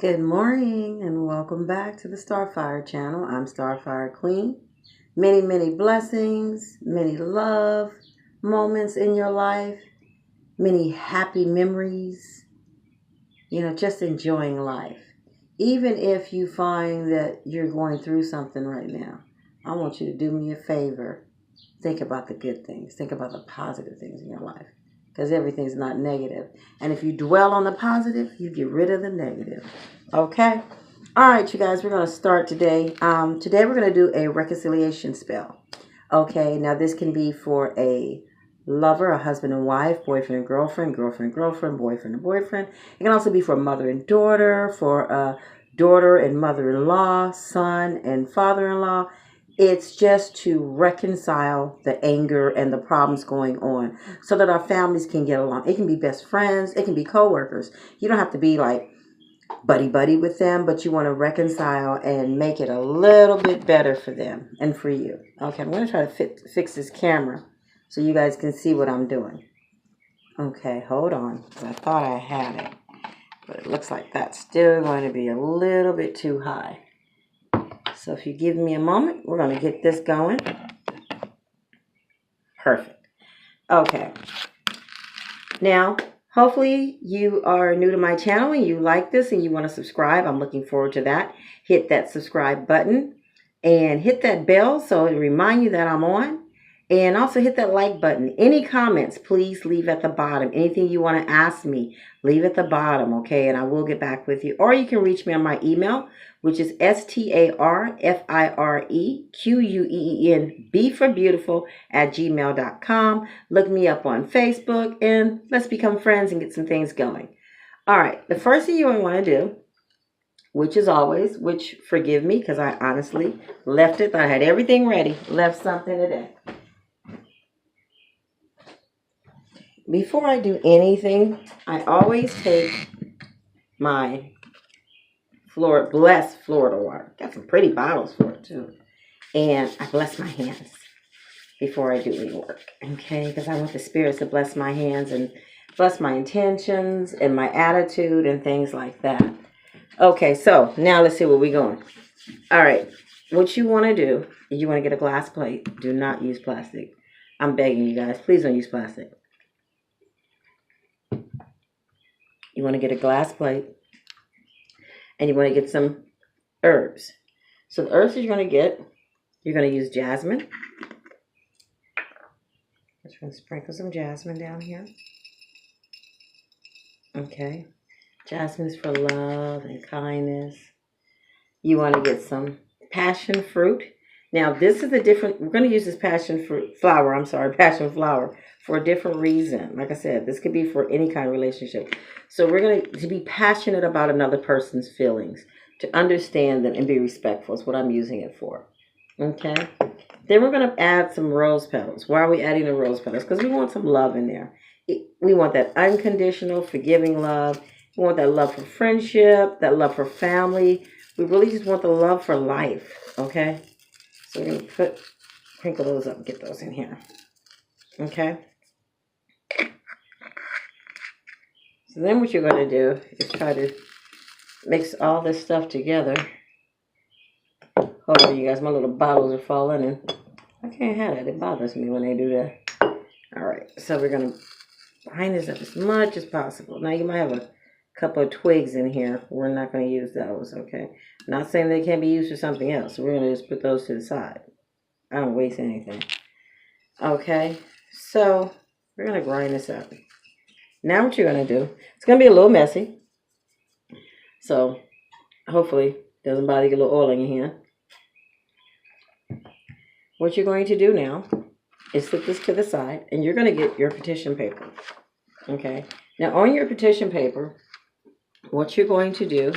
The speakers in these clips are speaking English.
Good morning and welcome back to the Starfire channel. I'm Starfire Queen. Many, many blessings, many love moments in your life, many happy memories, just enjoying life. Even if you find that you're going through something right now, I want you to do me a favor. Think about the good things. Think about the positive things in your life because everything's not negative. And if you dwell on the positive, you get rid of the negative. Okay? All right, you guys, we're going to start today. Today we're going to do a reconciliation spell. Okay, now this can be for a lover, a husband and wife, boyfriend and girlfriend, girlfriend and girlfriend, boyfriend and boyfriend. It can also be for mother and daughter, for a daughter and mother-in-law, son and father-in-law. It's just to reconcile the anger and the problems going on so that our families can get along. It can be best friends, it can be co-workers. You don't have to be like buddy with them, but you want to reconcile and make it a little bit better for them and for you. Okay, I'm going to try to fix this camera so you guys can see what I'm doing. Okay, hold on. I thought I had it, but it looks like that's still going to be a little bit too high. So if you give me a moment, we're going to get this going. Perfect. Okay. Now, hopefully you are new to my channel and you like this and you want to subscribe. I'm looking forward to that. Hit that subscribe button and hit that bell so it'll remind you that I'm on. And also hit that like button. Any comments, please leave at the bottom. Anything you want to ask me, leave at the bottom, okay? And I will get back with you. Or you can reach me on my email, which is StarfireQueen, for beautiful, @gmail.com. Look me up on Facebook and let's become friends and get some things going. All right, the first thing you want to do, which forgive me because I honestly left it. I had everything ready, left something today. Before I do anything, I always take my blessed Florida water. Got some pretty bottles for it too. And I bless my hands before I do any work. Okay? Because I want the spirits to bless my hands and bless my intentions and my attitude and things like that. Okay, so now let's see where we're going. All right. What you want to do is you want to get a glass plate. Do not use plastic. I'm begging you guys, please don't use plastic. You want to get a glass plate and you want to get some herbs. So the herbs that you're going to use jasmine. Just going to sprinkle some jasmine down here. Okay. Jasmine is for love and kindness. You want to get some passion fruit. Now, this is we're going to use this passion flower for a different reason. Like I said, this could be for any kind of relationship. So we're going to be passionate about another person's feelings, to understand them and be respectful is what I'm using it for. Okay? Then we're going to add some rose petals. Why are we adding the rose petals? Because we want some love in there. We want that unconditional, forgiving love. We want that love for friendship, that love for family. We really just want the love for life, okay? So we're going to crinkle those up and get those in here, okay? So then what you're going to do is try to mix all this stuff together. Hold on, you guys, my little bottles are falling, and I can't have that. It bothers me when they do that. All right, so we're going to bind this up as much as possible. Now, you might have a couple of twigs in here. We're not going to use those, okay? Not saying they can't be used for something else. So we're going to just put those to the side. I don't waste anything. Okay, so we're going to grind this up. Now what you're going to do, it's going to be a little messy. So hopefully it doesn't bother you, a little oil in your hand. What you're going to do now is put this to the side, and you're going to get your petition paper. Okay, now on your petition paper, what you're going to do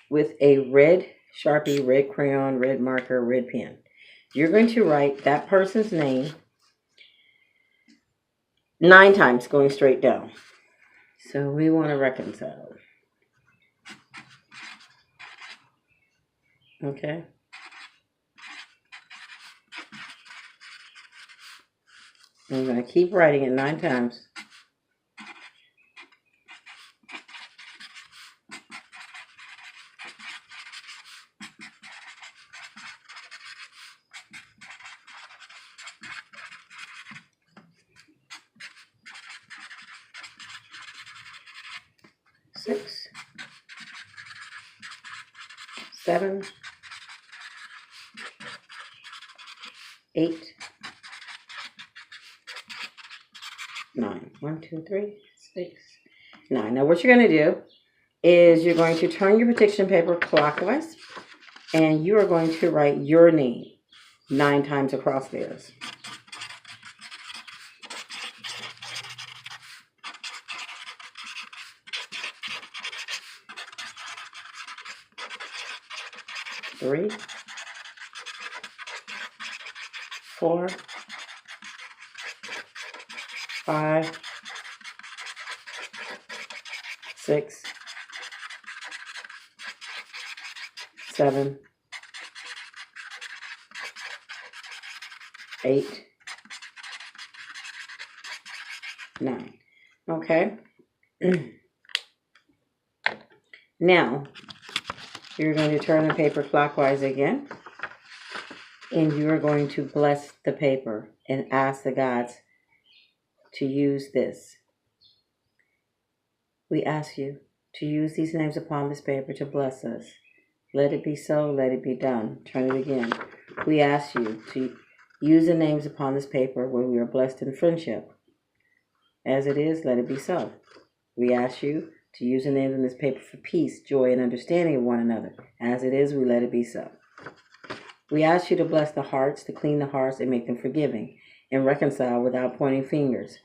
with a red Sharpie, red crayon, red marker, red pen, you're going to write that person's name 9 times going straight down. So we want to reconcile. Okay. I'm going to keep writing it 9 times. 7, 8, 9. 1, 2, 3, 6, 9. Now what you're going to do is you're going to turn your protection paper clockwise, and you are going to write your name 9 times across theirs. Three, 4, 5, 6, 7, 8, 9. Okay. Now, you're going to turn the paper clockwise again, and you are going to bless the paper and ask the gods to use this. We ask you to use these names upon this paper to bless us. Let it be so, let it be done. Turn it again. We ask you to use the names upon this paper where we are blessed in friendship. As it is, let it be so. We ask you to use the names on this paper for peace, joy, and understanding of one another. As it is, we let it be so. We ask you to bless the hearts, to clean the hearts, and make them forgiving, and reconcile without pointing fingers.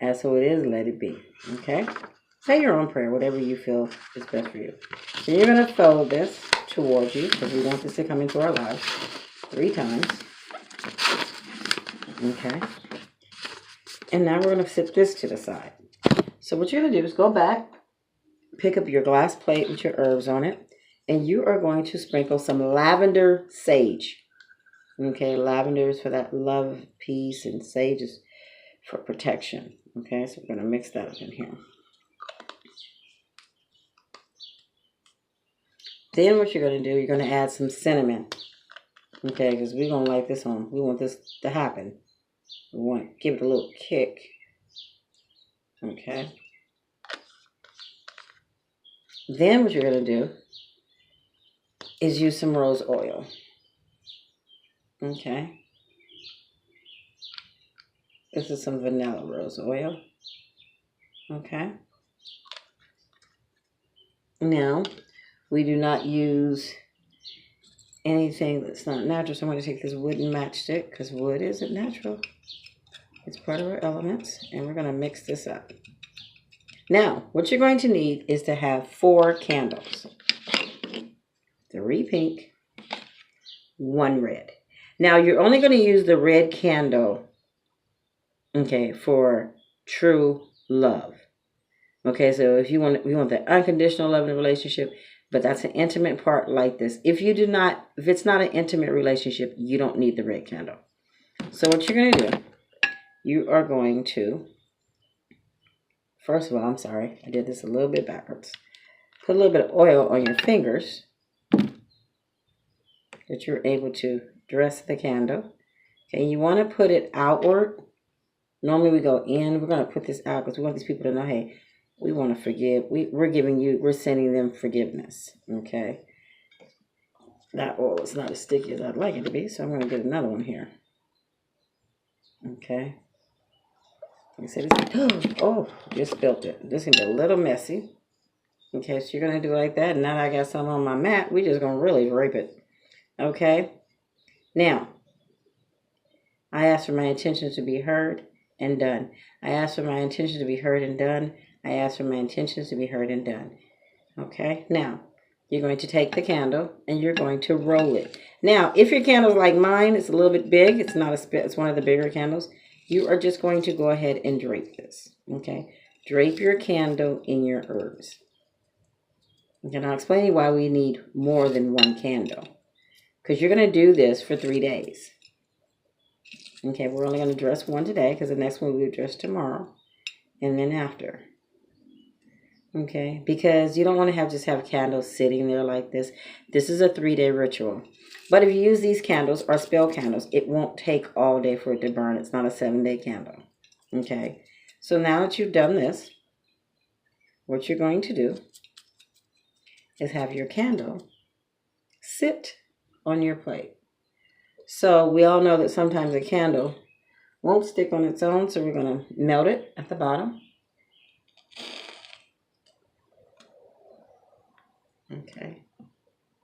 As so it is, let it be. Okay? Say your own prayer, whatever you feel is best for you. So you're going to fold this towards you, because we want this to come into our lives 3 times. Okay? And now we're going to sit this to the side. So what you're going to do is go back, pick up your glass plate with your herbs on it, and you are going to sprinkle some lavender sage. Okay, lavender is for that love, peace, and sage is for protection. Okay, so we're going to mix that up in here. Then what you're going to do, you're going to add some cinnamon. Okay, because we're going to like this on. We want this to happen. We want to give it a little kick. Okay. Then what you're going to do is use some rose oil. Okay. This is some vanilla rose oil. Okay. Now, we do not use anything that's not natural. So I'm going to take this wooden matchstick, because wood isn't natural. It's part of our elements, and we're going to mix this up. Now, what you're going to need is to have 4 candles. 3 pink, 1 red. Now, you're only going to use the red candle, okay, for true love. Okay, so if you want the unconditional love in a relationship, but that's an intimate part like this. If it's not an intimate relationship, you don't need the red candle. So what you're going to do, you are going to, first of all, I'm sorry, I did this a little bit backwards. Put a little bit of oil on your fingers that you're able to dress the candle. Okay, you want to put it outward. Normally we go in. We're going to put this out because we want these people to know, hey, we want to forgive. We're sending them forgiveness. Okay. That oil is not as sticky as I'd like it to be, so I'm going to get another one here. Okay. Like I said, just spilled it. This is going to be a little messy. Okay, so you're going to do it like that. And now that I got some on my mat, we're just going to really drape it. Okay. Now, I ask for my intentions to be heard and done. I ask for my intentions to be heard and done. I ask for my intentions to be heard and done. Okay. Now, you're going to take the candle and you're going to roll it. Now, if your candle's like mine, it's a little bit big. It's not it's one of the bigger candles. You are just going to go ahead and drape this. Okay. Drape your candle in your herbs. Okay, and I'll explain to you why we need more than 1 candle. Because you're going to do this for 3 days. Okay, we're only going to dress 1 today because the next one we'll dress tomorrow and then after. Okay, because you don't want to just have candles sitting there like this. This is a 3-day ritual. But if you use these candles or spell candles, it won't take all day for it to burn. It's not a 7-day candle. Okay, so now that you've done this, what you're going to do is have your candle sit on your plate. So we all know that sometimes a candle won't stick on its own, so we're going to melt it at the bottom. Okay.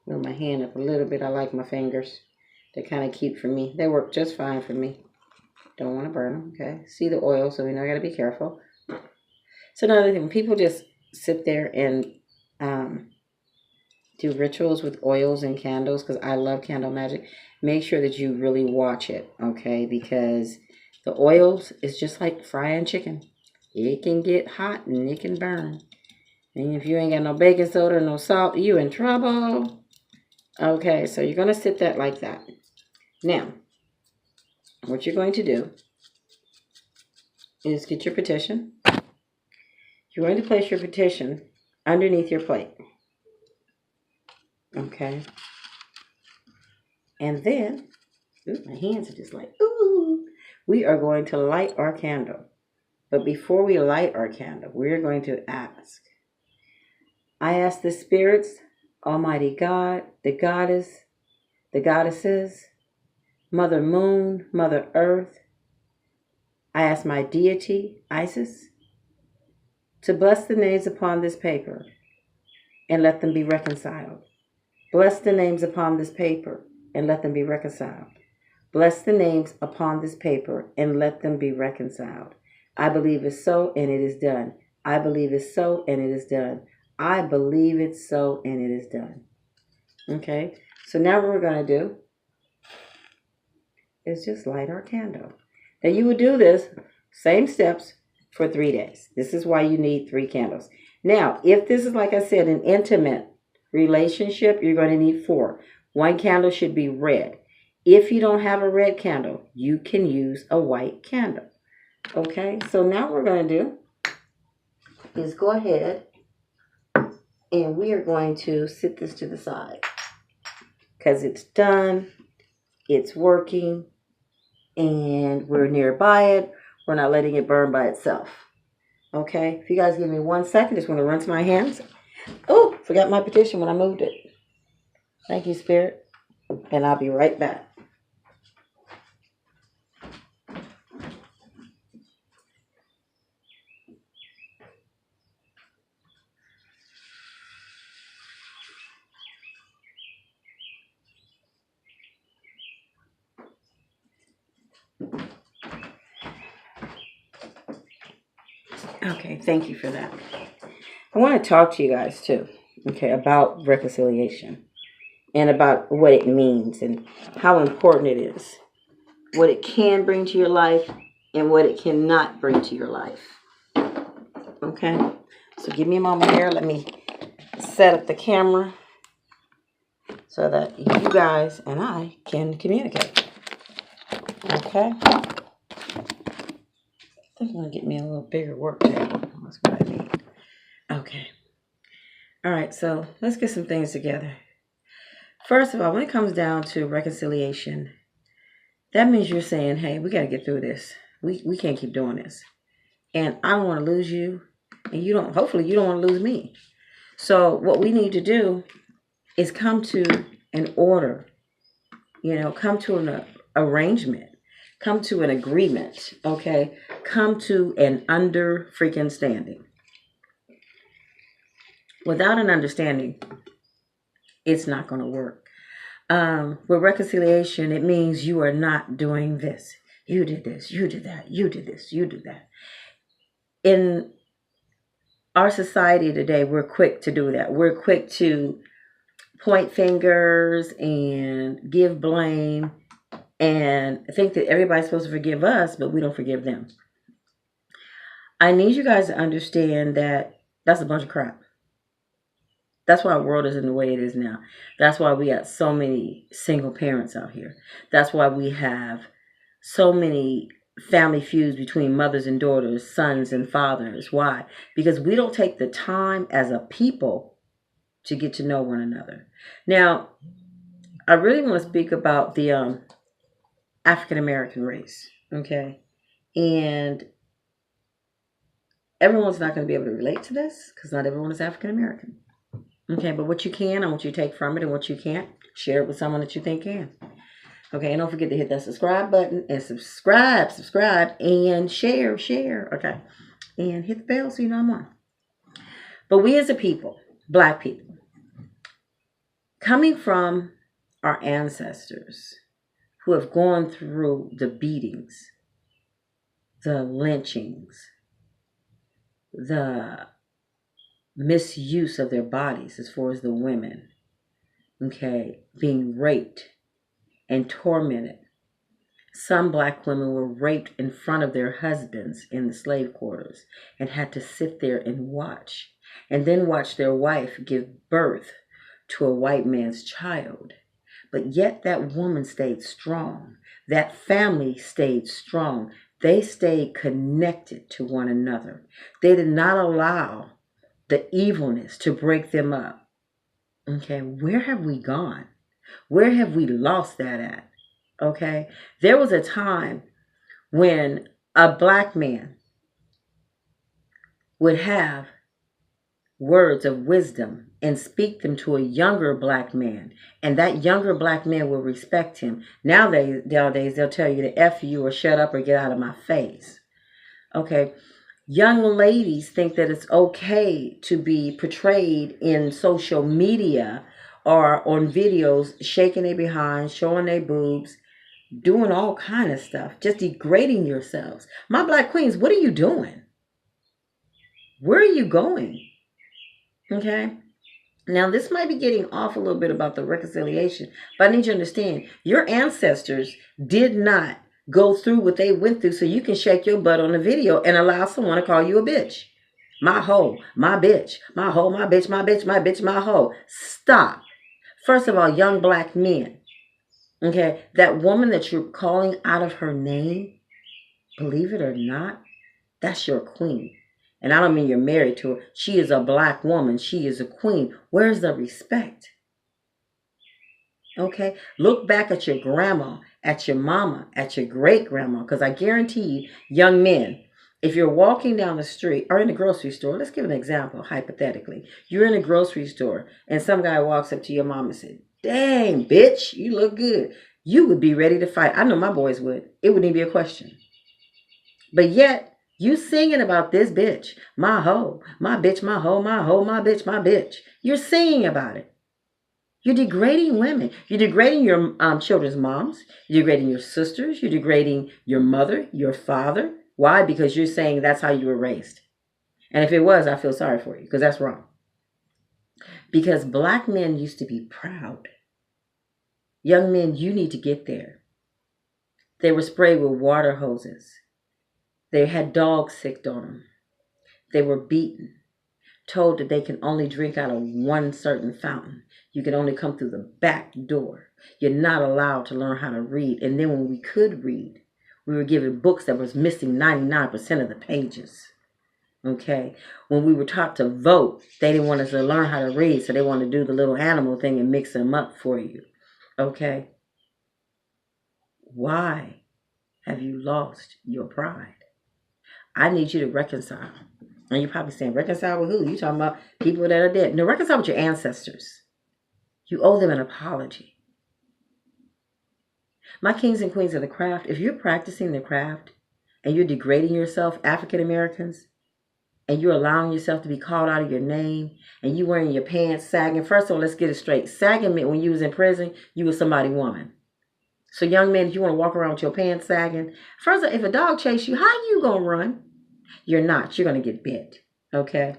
Move my hand up a little bit. I like my fingers. They kind of keep for me. They work just fine for me. Don't want to burn them, okay? See the oil, so we know I got to be careful. So another thing, when people just sit there and do rituals with oils and candles, because I love candle magic, make sure that you really watch it, okay? Because the oils is just like frying chicken. It can get hot and it can burn. And if you ain't got no baking soda or no salt, you in trouble. Okay, so you're going to sit that like that. Now, what you're going to do is get your petition. You're going to place your petition underneath your plate. Okay. And then, my hands are just like, ooh. We are going to light our candle. But before we light our candle, we're going to ask. I ask the spirits, Almighty God, the goddess, the goddesses, Mother Moon, Mother Earth. I ask my deity, Isis, to bless the names upon this paper and let them be reconciled. Bless the names upon this paper and let them be reconciled. Bless the names upon this paper and let them be reconciled. I believe it's so and it is done. I believe it's so and it is done. I believe it's so and it is done. Okay, so now what we're going to do is just light our candle. Now you would do this, same steps, for 3 days. This is why you need 3 candles. Now, if this is, like I said, an intimate relationship, you're going to need 4. 1 candle should be red. If you don't have a red candle, you can use a white candle. Okay, so now what we're going to do is go ahead and we are going to sit this to the side because it's done, it's working, and we're nearby it. We're not letting it burn by itself. Okay, if you guys give me 1 second, just want to rinse my hands. Oh, forgot my petition when I moved it. Thank you, Spirit. And I'll be right back. Okay, thank you for that. I want to talk to you guys too, okay, about reconciliation and about what it means and how important it is, what it can bring to your life and what it cannot bring to your life. Okay, so give me a moment here. Let me set up the camera so that you guys and I can communicate. Okay. I think I'm going to get me a little bigger work table. That's what I need. Okay. All right, so let's get some things together. First of all, when it comes down to reconciliation, that means you're saying, hey, we got to get through this. We can't keep doing this. And I don't want to lose you. And you don't, hopefully you don't want to lose me. So what we need to do is come to an order, come to an arrangement, come to an agreement, okay? Come to an under freaking standing. Without an understanding, it's not going to work. With reconciliation, it means you are not doing this. You did this, you did that, you did this, you did that. In our society today, we're quick to do that. We're quick to point fingers and give blame and think that everybody's supposed to forgive us, but we don't forgive them. I need you guys to understand that that's a bunch of crap. That's why our world is in the way it is now. That's why we got so many single parents out here. That's why we have so many family feuds between mothers and daughters, sons and fathers. Why? Because we don't take the time as a people to get to know one another. Now, I really want to speak about the African American race, okay? And everyone's not going to be able to relate to this because not everyone is African American. Okay, but what you can, I want you to take from it, and what you can't, Share it with someone that you think can. Okay, and don't forget to hit that subscribe button and subscribe, and share. Okay, and hit the bell so you know I'm on. But we as a people, Black people, coming from our ancestors who have gone through the beatings, the lynchings, the misuse of their bodies as far as the women, okay, being raped and tormented. Some Black women were raped in front of their husbands in the slave quarters and had to sit there and watch, and then watch their wife give birth to a white man's child. But yet that woman stayed strong. That family stayed strong. They stayed connected to one another. They did not allow the evilness to break them up. Okay, where have we gone? Where have we lost that at? Okay, there was a time when a Black man would have words of wisdom and speak them to a younger Black man, and that younger Black man will respect him. Nowadays they'll tell you to F you or shut up or get out of my face. Okay, young ladies think that it's okay to be portrayed in social media or on videos shaking their behind, showing their boobs, doing all kind of stuff, just degrading yourselves. My Black queens, what are you doing? Where are you going? Okay. Now, this might be getting off a little bit about the reconciliation, but I need you to understand, your ancestors did not go through what they went through so you can shake your butt on a video and allow someone to call you a bitch. My hoe, my bitch, my hoe, my bitch, my bitch, my bitch, my hoe. Stop. First of all, young Black men, okay, that woman that you're calling out of her name, believe it or not, that's your queen. And I don't mean you're married to her. She is a Black woman. She is a queen. Where's the respect? Okay? Look back at your grandma, at your mama, at your great-grandma. Because I guarantee you, young men, if you're walking down the street or in the grocery store, let's give an example, hypothetically. You're in a grocery store and some guy walks up to your mom and says, "Dang, bitch, you look good." You would be ready to fight. I know my boys would. It wouldn't even be a question. But yet, you singing about this bitch, my hoe, my bitch, my hoe, my hoe, my bitch, my bitch. You're singing about it. You're degrading women. You're degrading your children's moms. You're degrading your sisters. You're degrading your mother, your father. Why? Because you're saying that's how you were raised. And if it was, I feel sorry for you because that's wrong. Because Black men used to be proud. Young men, you need to get there. They were sprayed with water hoses. They had dogs sicked on them. They were beaten, told that they can only drink out of one certain fountain. You can only come through the back door. You're not allowed to learn how to read. And then when we could read, we were given books that was missing 99% of the pages. Okay? When we were taught to vote, they didn't want us to learn how to read, so they wanted to do the little animal thing and mix them up for you. Okay? Why have you lost your pride? I need you to reconcile. And you're probably saying, reconcile with who? You talking about people that are dead. No, reconcile with your ancestors. You owe them an apology. My kings and queens of the craft, if you're practicing the craft and you're degrading yourself, African Americans, and you're allowing yourself to be called out of your name, and you wearing your pants sagging, first of all, let's get it straight. Sagging meant when you was in prison, you was somebody's woman. So young men, if you want to walk around with your pants sagging, first of all, if a dog chase you, how you going to run? You're not. You're going to get bit. Okay?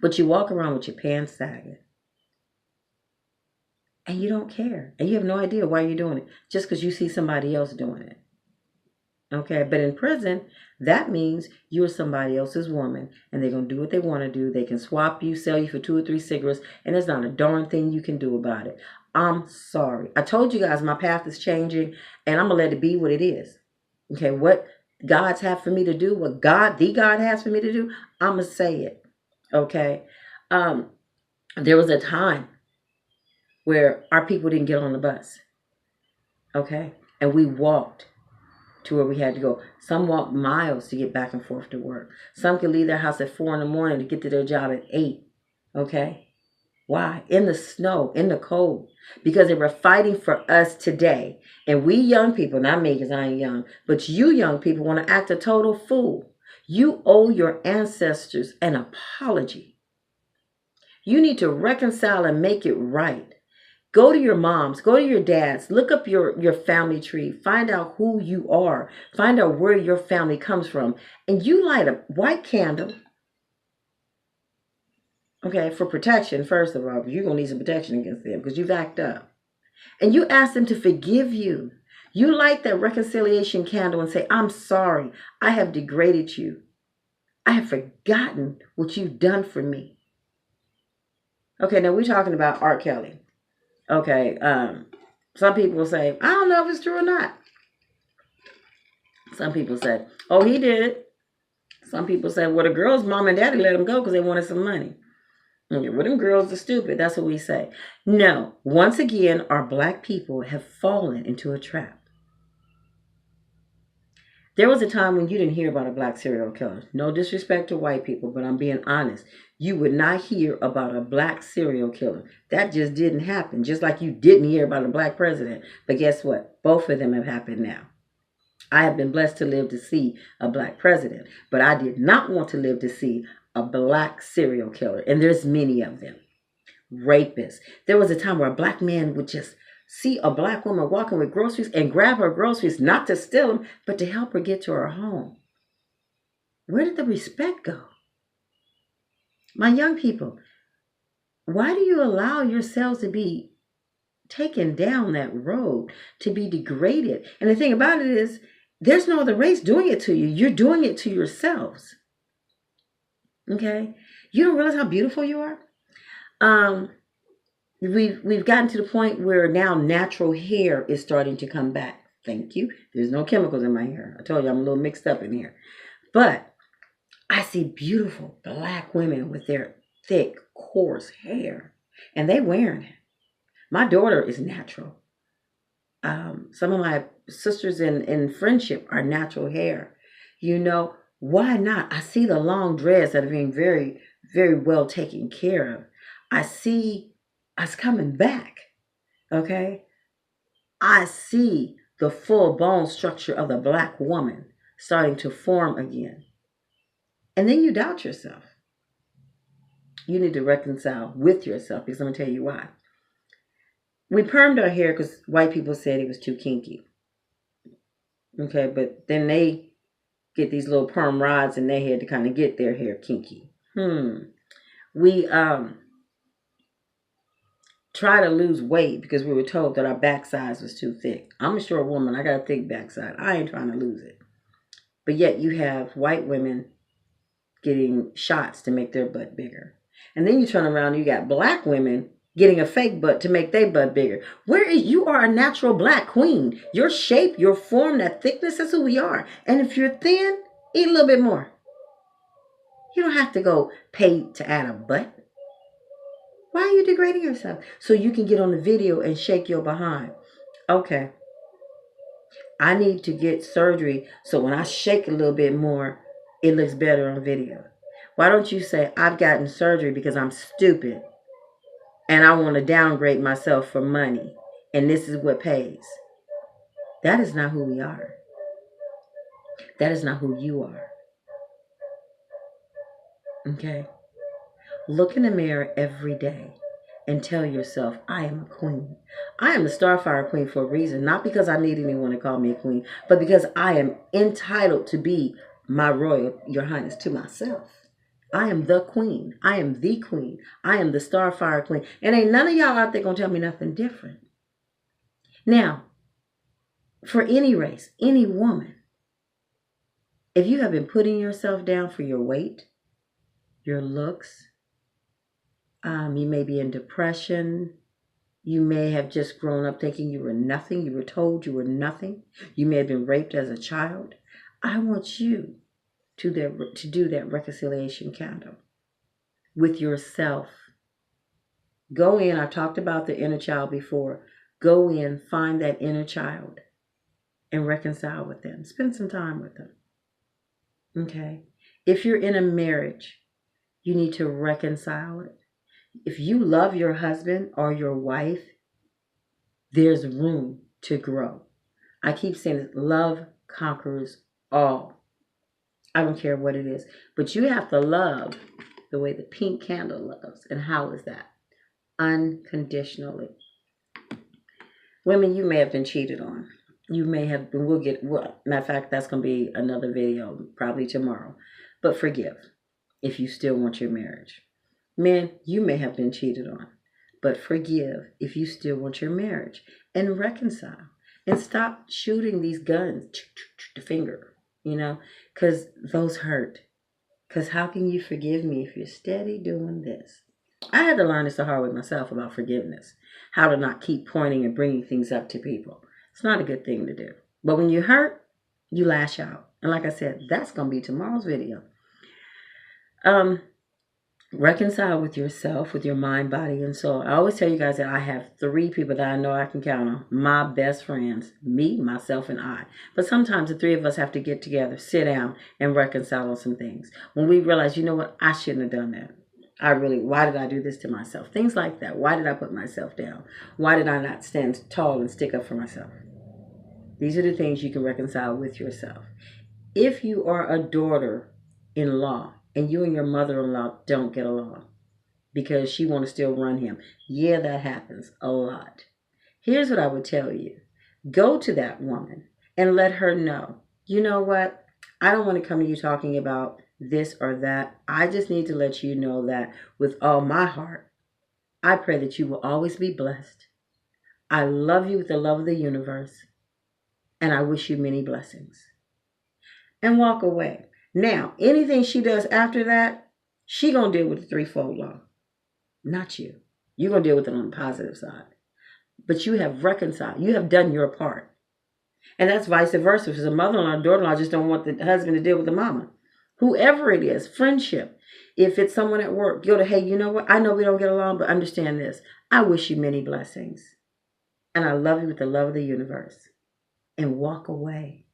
But you walk around with your pants sagging. And you don't care. And you have no idea why you're doing it. Just because you see somebody else doing it. Okay? But in prison, that means you're somebody else's woman. And they're going to do what they want to do. They can swap you, sell you for 2 or 3 cigarettes. And there's not a darn thing you can do about it. I'm sorry. I told you guys my path is changing. And I'm going to let it be what it is. Okay? What God's have for me to do, what the God has for me to do, I'm going to say it. Okay? There was a time where our people didn't get on the bus. Okay? And we walked to where we had to go. Some walked miles to get back and forth to work. Some could leave their house at 4 in the morning to get to their job at 8. Okay? Why? In the snow, in the cold, because they were fighting for us today. And we young people, not me because I ain't young, but you young people want to act a total fool. You owe your ancestors an apology. You need to reconcile and make it right. Go to your moms, go to your dads, look up your family tree, find out who you are, find out where your family comes from, and you light a white candle, okay, for protection, first of all, because you're going to need some protection against them because you've acted up. And you ask them to forgive you. You light that reconciliation candle and say, I'm sorry, I have degraded you. I have forgotten what you've done for me. Okay, now we're talking about R. Kelly. Okay, some people say, I don't know if it's true or not. Some people say, oh, he did it. Some people say, well, the girl's mom and daddy let him go because they wanted some money. Okay, well, them girls are stupid. That's what we say. No, once again, our black people have fallen into a trap. There was a time when you didn't hear about a black serial killer. No disrespect to white people, but I'm being honest. You would not hear about a black serial killer. That just didn't happen. Just like you didn't hear about a black president. But guess what? Both of them have happened now. I have been blessed to live to see a black president, but I did not want to live to see a black serial killer. And there's many of them. Rapists. There was a time where a black man would just see a black woman walking with groceries and grab her groceries, not to steal them, but to help her get to her home. Where did the respect go? My young people, why do you allow yourselves to be taken down that road, to be degraded? And the thing about it is, there's no other race doing it to you. You're doing it to yourselves. Okay? You don't realize how beautiful you are? We've gotten to the point where now natural hair is starting to come back. Thank you. There's no chemicals in my hair. I told you I'm a little mixed up in here. But I see beautiful black women with their thick, coarse hair. And they wearing it. My daughter is natural. Some of my sisters in friendship are natural hair. You know, why not? I see the long dreads that are being very, very well taken care of. I see us coming back. Okay? I see the full bone structure of the black woman starting to form again. And then you doubt yourself. You need to reconcile with yourself, because I'm going to tell you why. We permed our hair because white people said it was too kinky. Okay, but then they get these little perm rods in their head to kind of get their hair kinky. We try to lose weight because we were told that our backside was too thick. I'm a short woman. I got a thick backside. I ain't trying to lose it. But yet you have white women getting shots to make their butt bigger. And then you turn around and you got black women getting a fake butt to make their butt bigger. You are a natural black queen. Your shape, your form, that thickness, that's who we are. And if you're thin, eat a little bit more. You don't have to go pay to add a butt. Why are you degrading yourself? So you can get on the video and shake your behind. Okay. I need to get surgery so when I shake a little bit more, it looks better on video. Why don't you say, I've gotten surgery because I'm stupid and I want to downgrade myself for money and this is what pays? That is not who we are. That is not who you are. Okay? Look in the mirror every day and tell yourself, I am a queen. I am the Starfire Queen for a reason. Not because I need anyone to call me a queen, but because I am entitled to be my royal, your highness, to myself. I am the queen. I am the queen. I am the Starfire Queen. And ain't none of y'all out there going to tell me nothing different. Now, for any race, any woman, if you have been putting yourself down for your weight, your looks, you may be in depression. You may have just grown up thinking you were nothing. You were told you were nothing. You may have been raped as a child. I want you to do that reconciliation candle with yourself. Go in. I talked about the inner child before. Go in, find that inner child, and reconcile with them. Spend some time with them. Okay? If you're in a marriage, you need to reconcile it. If you love your husband or your wife, there's room to grow. I keep saying this, love conquers all. I don't care what it is. But you have to love the way the pink candle loves. And how is that? Unconditionally. Women, you may have been cheated on. You may have been, matter of fact, that's going to be another video, probably tomorrow. But forgive if you still want your marriage. Men, you may have been cheated on. But forgive if you still want your marriage. And reconcile. And stop shooting these guns, the finger, because those hurt. Because how can you forgive me if you're steady doing this? I had to learn this the hard way myself about forgiveness. How to not keep pointing and bringing things up to people. It's not a good thing to do. But when you hurt, you lash out. And like I said, that's going to be tomorrow's video. Reconcile with yourself, with your mind, body, and soul. I always tell you guys that I have 3 people that I know I can count on. My best friends, me, myself, and I. But sometimes the 3 of us have to get together, sit down, and reconcile on some things. When we realize, you know what, I shouldn't have done that. Why did I do this to myself? Things like that. Why did I put myself down? Why did I not stand tall and stick up for myself? These are the things you can reconcile with yourself. If you are a daughter-in-law, and you and your mother-in-law don't get along because she want to still run him. Yeah, that happens a lot. Here's what I would tell you. Go to that woman and let her know, you know what? I don't want to come to you talking about this or that. I just need to let you know that with all my heart, I pray that you will always be blessed. I love you with the love of the universe, and I wish you many blessings. And walk away. Now, anything she does after that, she going to deal with the 3-fold law. Not you. You're going to deal with it on the positive side. But you have reconciled. You have done your part. And that's vice versa. If it's a mother-in-law or daughter-in-law, just don't want the husband to deal with the mama. Whoever it is, friendship. If it's someone at work, go to, hey, you know what? I know we don't get along, but understand this. I wish you many blessings. And I love you with the love of the universe. And walk away.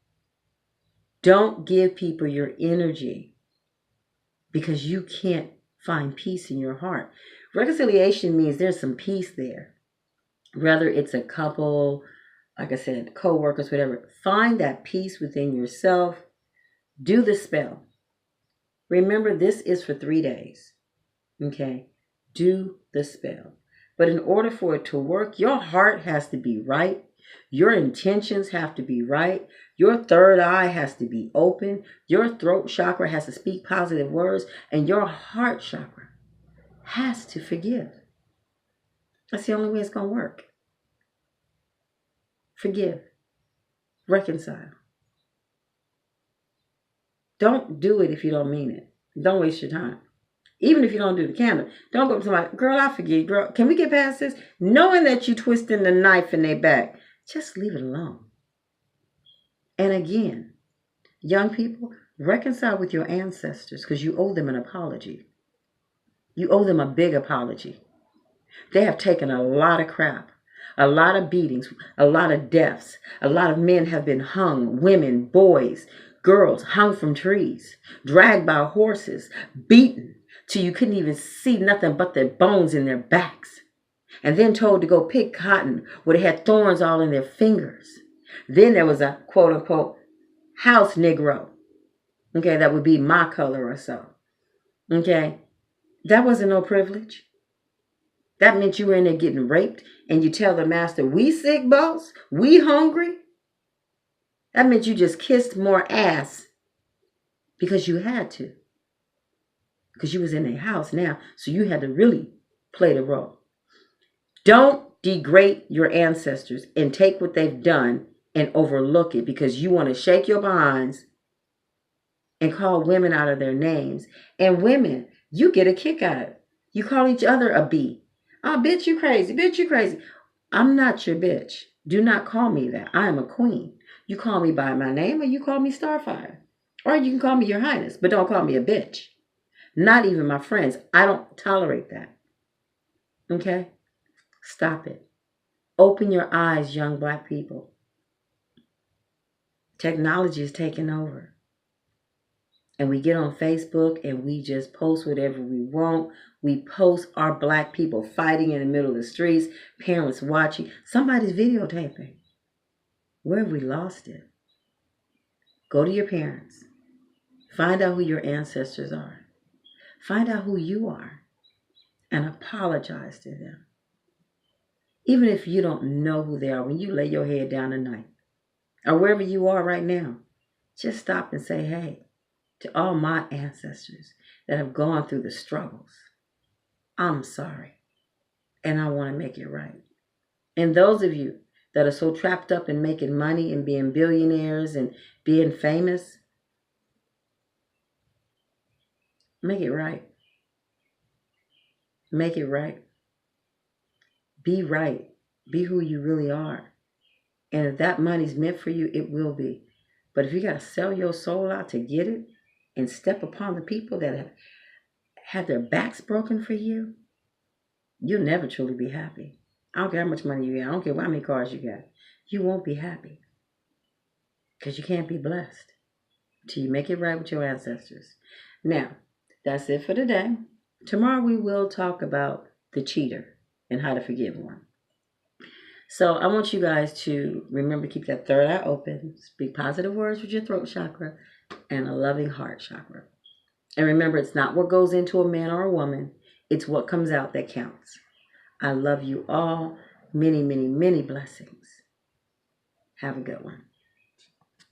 Don't give people your energy because you can't find peace in your heart. Reconciliation means there's some peace there. Whether it's a couple, like I said, co-workers, whatever. Find that peace within yourself. Do the spell. Remember, this is for 3 days. Okay? Do the spell. But in order for it to work, your heart has to be right. Your intentions have to be right. Your third eye has to be open. Your throat chakra has to speak positive words. And your heart chakra has to forgive. That's the only way it's going to work. Forgive. Reconcile. Don't do it if you don't mean it. Don't waste your time. Even if you don't do the candle, don't go to somebody, girl, I forgive you. Girl, can we get past this? Knowing that you twisting the knife in their back. Just leave it alone. And again, young people, reconcile with your ancestors because you owe them an apology. You owe them a big apology. They have taken a lot of crap, a lot of beatings, a lot of deaths. A lot of men have been hung, women, boys, girls hung from trees, dragged by horses, beaten till you couldn't even see nothing but their bones in their backs. And then told to go pick cotton where they had thorns all in their fingers. Then there was a quote unquote house Negro. Okay, that would be my color or so. Okay, that wasn't no privilege. That meant you were in there getting raped and you tell the master, we sick, boss? We hungry? That meant you just kissed more ass because you had to. Because you was in their house now, so you had to really play the role. Don't degrade your ancestors and take what they've done and overlook it because you want to shake your behinds and call women out of their names. And women, you get a kick out of it. You call each other a B. Oh, bitch, you crazy. Bitch, you crazy. I'm not your bitch. Do not call me that. I am a queen. You call me by my name or you call me Starfire. Or you can call me your highness, but don't call me a bitch. Not even my friends. I don't tolerate that. Okay? Stop it. Open your eyes, young black people. Technology is taking over. And we get on Facebook and we just post whatever we want. We post our black people fighting in the middle of the streets, parents watching. Somebody's videotaping. Where have we lost it? Go to your parents. Find out who your ancestors are. Find out who you are and apologize to them. Even if you don't know who they are, when you lay your head down tonight or wherever you are right now, just stop and say, hey, to all my ancestors that have gone through the struggles, I'm sorry, and I want to make it right. And those of you that are so trapped up in making money and being billionaires and being famous, make it right. Make it right. Be right. Be who you really are. And if that money's meant for you, it will be. But if you got to sell your soul out to get it and step upon the people that have had their backs broken for you, you'll never truly be happy. I don't care how much money you got. I don't care how many cars you got. You won't be happy because you can't be blessed till you make it right with your ancestors. Now, that's it for today. Tomorrow we will talk about the cheater and how to forgive one. So I want you guys to remember to keep that third eye open, speak positive words with your throat chakra, and a loving heart chakra. And remember, it's not what goes into a man or a woman, it's what comes out that counts. I love you all. Many, many, many blessings. Have a good one.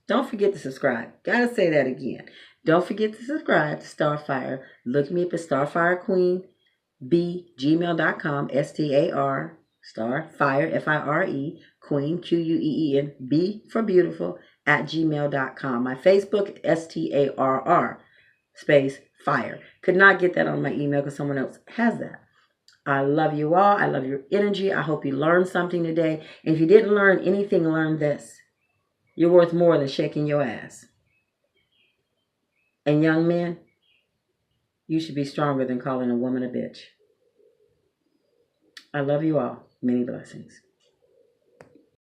Don't forget to subscribe. Gotta say that again. Don't forget to subscribe to Starfire. Look me up at starfirequeenb@gmail.com. STAR Starfire FIRE Queen QUEEN B for beautiful @gmail.com. My Facebook STARR space fire. Could not get that on my email because someone else has that. I love you all. I love your energy. I hope you learned something today. And if you didn't learn anything, learn this. You're worth more than shaking your ass. And young men, you should be stronger than calling a woman a bitch. I love you all. Many blessings.